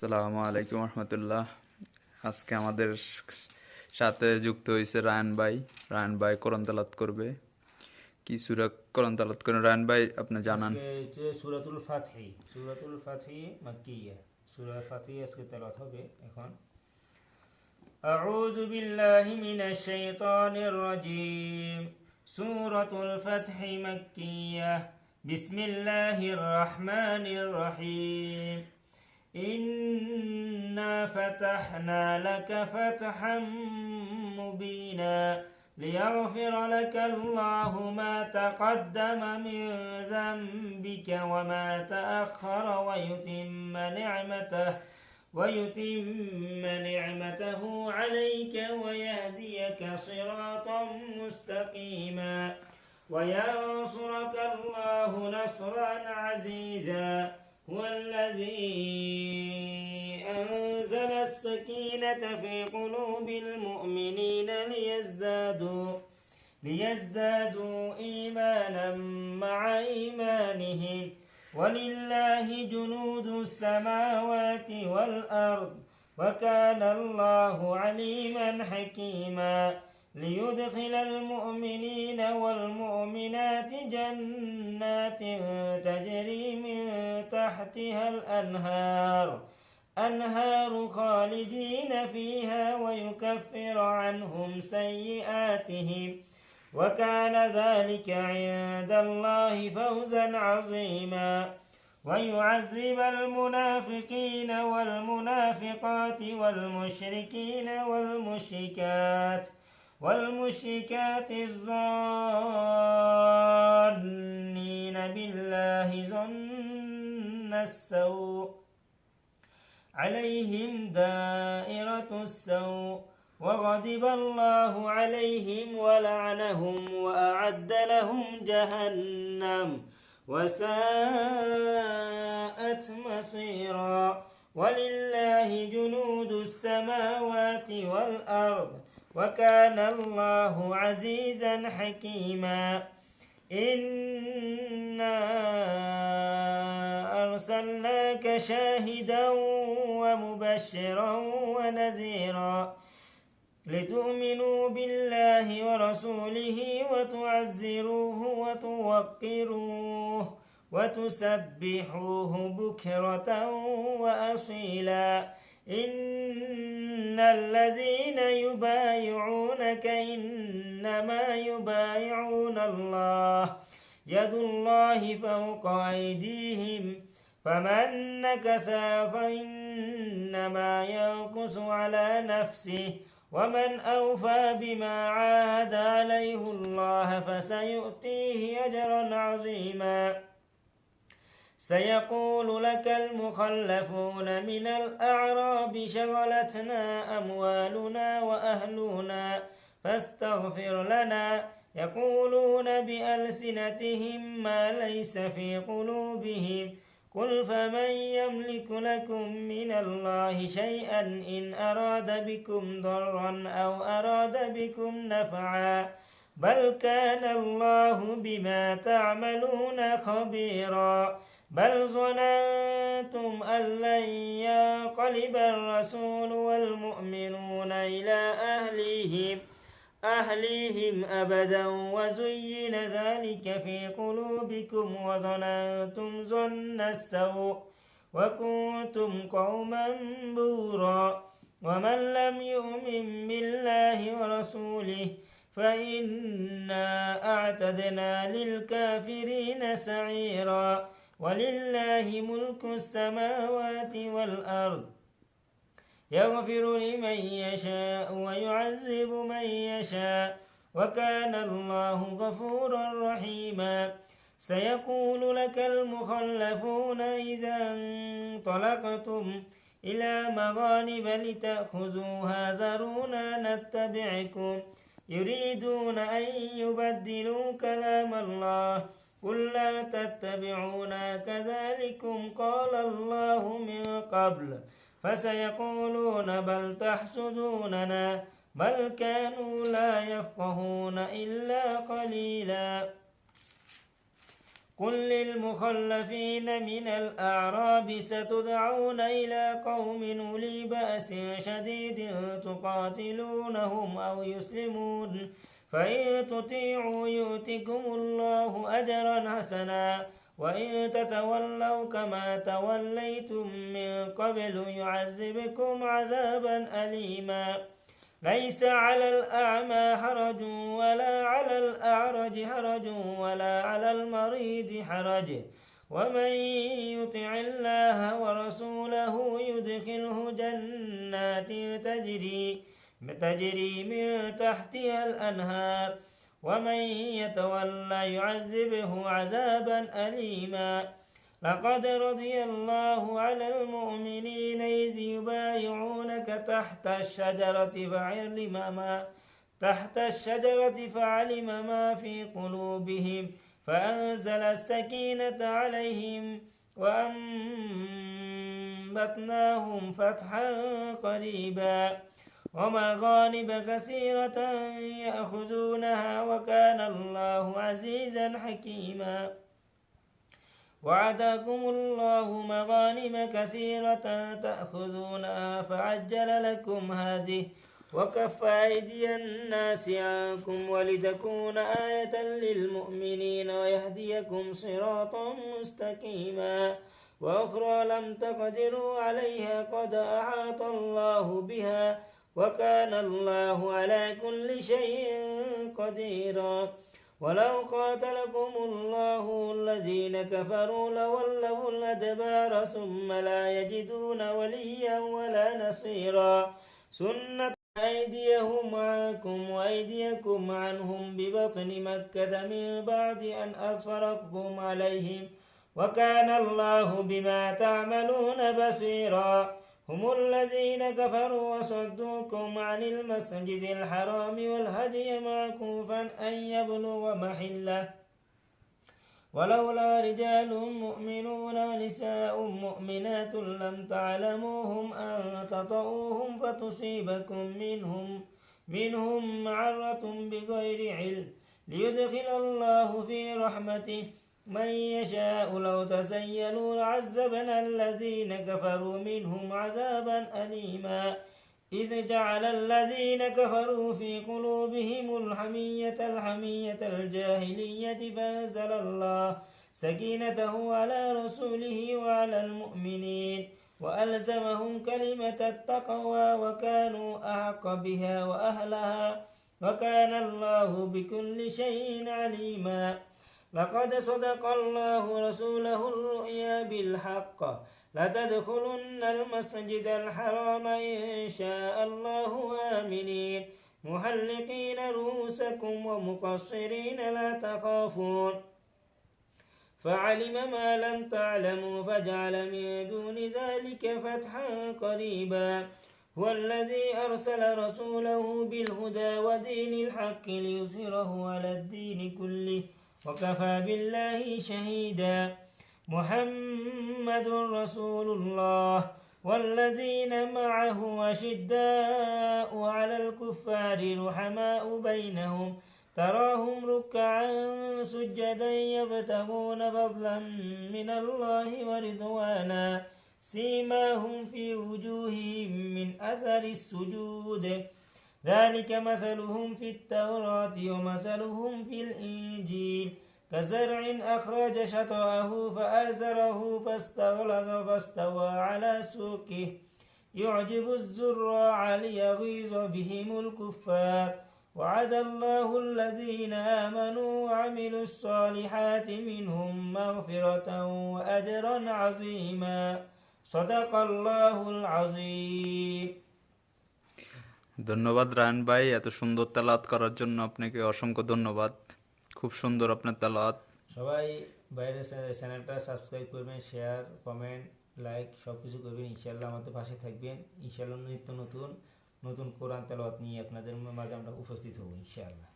আসসালামু আলাইকুম রহমতুল্লাহ। আজকে আমাদের সাথে যুক্ত হয়েছে রায়ন ভাই। রায়ন ভাই কোরআন তেলাওয়াত করবে। কি সূরা কোরআন তেলাওয়াত করেন রায়ন ভাই, আপনি জানান। আজকে সূরাতুল ফাতহি মাক্কিয়া। সূরা ফাতহি আজকে তেলাওয়াত হবে এখন। আউযু বিল্লাহি মিনাশ শাইতানির রাজীম। সূরাতুল ফাতহি মাক্কিয়া। বিসমিল্লাহির রহমানির রহিম। إنا فتحنا لك فتحا مبينا ليغفر لك الله ما تقدم من ذنبك وما تأخر ويتم نعمته عليك ويهديك صراطا مستقيما وينصرك الله نصرا عزيزا هو الذي أنزل السكينة في قلوب المؤمنين ليزدادوا إيمانا مع إيمانهم ولله جنود السماوات والأرض وكان الله عليما حكيما ليدخل المؤمنين والمؤمنات جنات تجري من تحتها أنهار خالدين فيها ويكفر عنهم سيئاتهم وكان ذلك عند الله فوزا عظيما ويعذب المنافقين والمنافقات والمشركات الظانين بالله ظن السوء عليهم دائرة السوء وغضب الله عليهم ولعنهم وأعد لهم جهنم وساءت مصيرا ولله جنود السماوات والأرض وكان الله عزيزا حكيما إنا أرسلناك شاهدا ومبشرا ونذيرا لتؤمنوا بالله ورسوله وتعزروه وتوقروه وتسبحوه بكرة وأصيلا إن الذين يبايعونك إنما يبايعون الله يد الله فوق أيديهم فمن نكث فإنما ينكث على نفسه ومن أوفى بما عاهد عليه الله فسيؤتيه أجرا عظيما سيقول لك المخلفون من الأعراب شغلتنا أموالنا وأهلنا فاستغفر لنا يقولون بألسنتهم ما ليس في قلوبهم قل فمن يملك لكم من الله شيئا إن أراد بكم ضرا أو أراد بكم نفعا بل كان الله بما تعملون خبيرا بل ظننتم أن لن ينقلب الرسول والمؤمنون إلى أهليهم أبدا وزين ذلك في قلوبكم وظننتم ظن السوء وكنتم قوما بورا ومن لم يؤمن بالله ورسوله فإنا أعتدنا للكافرين سعيرا ولله ملك السماوات والأرض يغفر لمن يشاء ويعذب من يشاء وكان الله غفورا رحيما سيقول لك المخلفون إذا انطلقتم إلى مغانم لتأخذوها ذرونا نتبعكم يريدون أن يبدلوا كلام الله قل لا تتبعونا كذلكم قال الله من قبل فسيقولون بل تحسدوننا بل كانوا لا يفقهون إلا قليلا قل للمخلفين من الأعراب ستدعون إلى قوم أولي بأس شديد تقاتلونهم أو يسلمون فإن تطيعوا يؤتكم الله أجرا حسنا وإن تتولوا كما توليتم من قبل يعذبكم عذابا أليما ليس على الأعمى حرج ولا على الأعرج حرج ولا على المريض حرج ومن يطع الله ورسوله يدخله جنات تجري من تحتها الأنهار ومن يتولى يعذبه عذابا أليما لقد رضي الله على المؤمنين إذ يبايعونك تحت الشجرة فعلم ما في قلوبهم فأنزل السكينة عليهم وأنبتناهم فتحا قريبا ومغانم كثيرة يأخذونها وكان الله عزيزا حكيما وعدكم الله مغانم كثيرة تأخذونها فعجل لكم هذه وكف أيدي الناس عنكم ولتكون آية للمؤمنين ويهديكم صراطا مستقيما وأخرى لم تقدروا عليها قد أحاط الله بها وكان الله على كل شيء قديرا ولو قاتلكم الله الذين كفروا لولوا الأدبار ثم لا يجدون وليا ولا نصيرا سنة أيديهم عنكم وأيديكم عنهم ببطن مكة من بعد أن أظفركم عليهم وكان الله بما تعملون بصيرا هم الذين كفروا وصدوكم عن المسجد الحرام والهدي معكوفا أن يبلغ محله ولولا رجال مؤمنون ونساء مؤمنات لم تعلموهم أن تطؤوهم فتصيبكم منهم معرة بغير علم ليدخل الله في رحمته من يشاء لو تزينوا لعذبنا الذين كفروا منهم عذابا أليما إذ جعل الذين كفروا في قلوبهم الحمية الجاهلية فأنزل الله سكينته على رسوله وعلى المؤمنين وألزمهم كلمة التقوى وكانوا أحق بها وأهلها وكان الله بكل شيء عليما لقد صدق الله رسوله الرؤيا بالحق لتدخلن المسجد الحرام إن شاء الله آمنين محلقين رؤوسكم ومقصرين لا تخافون فعلم ما لم تعلموا فجعل من دون ذلك فتحا قريبا هو الذي أرسل رسوله بالهدى ودين الحق ليظهره على الدين كله وكفى بالله شهيدا محمد رسول الله والذين معه أشداء على الكفار رحماء بينهم تراهم ركعا سجدا يبتغون فضلا من الله ورضوانا سيماهم في وجوههم من أثر السجود ذلك مثلهم في التوراة ومثلهم في الإنجيل كزرع أخرج شطأه فآزره فاستغلظ فاستوى على سوقه يعجب الزراع ليغيظ بهم الكفار وعد الله الذين آمنوا وعملوا الصالحات منهم مغفرة وأجرا عظيما صدق الله العظيم ধন্যবাদ রায়ন ভাই, এত সুন্দর তেলাওয়াত করার জন্য আপনাকে অসংখ্য ধন্যবাদ। খুব সুন্দর আপনার তেলাওয়াত। সবাই বাইরের চ্যানেলটা সাবস্ক্রাইব করবেন, শেয়ার, কমেন্ট, লাইক সব কিছু করবেন। ইনশাআল্লাহ আমাদের পাশে থাকবেন। ইনশাআল্লাহ নিত্য নতুন কোরআন তেলাওয়াত নিয়ে আপনাদের মাঝে আমরা উপস্থিত হব ইনশাআল্লাহ।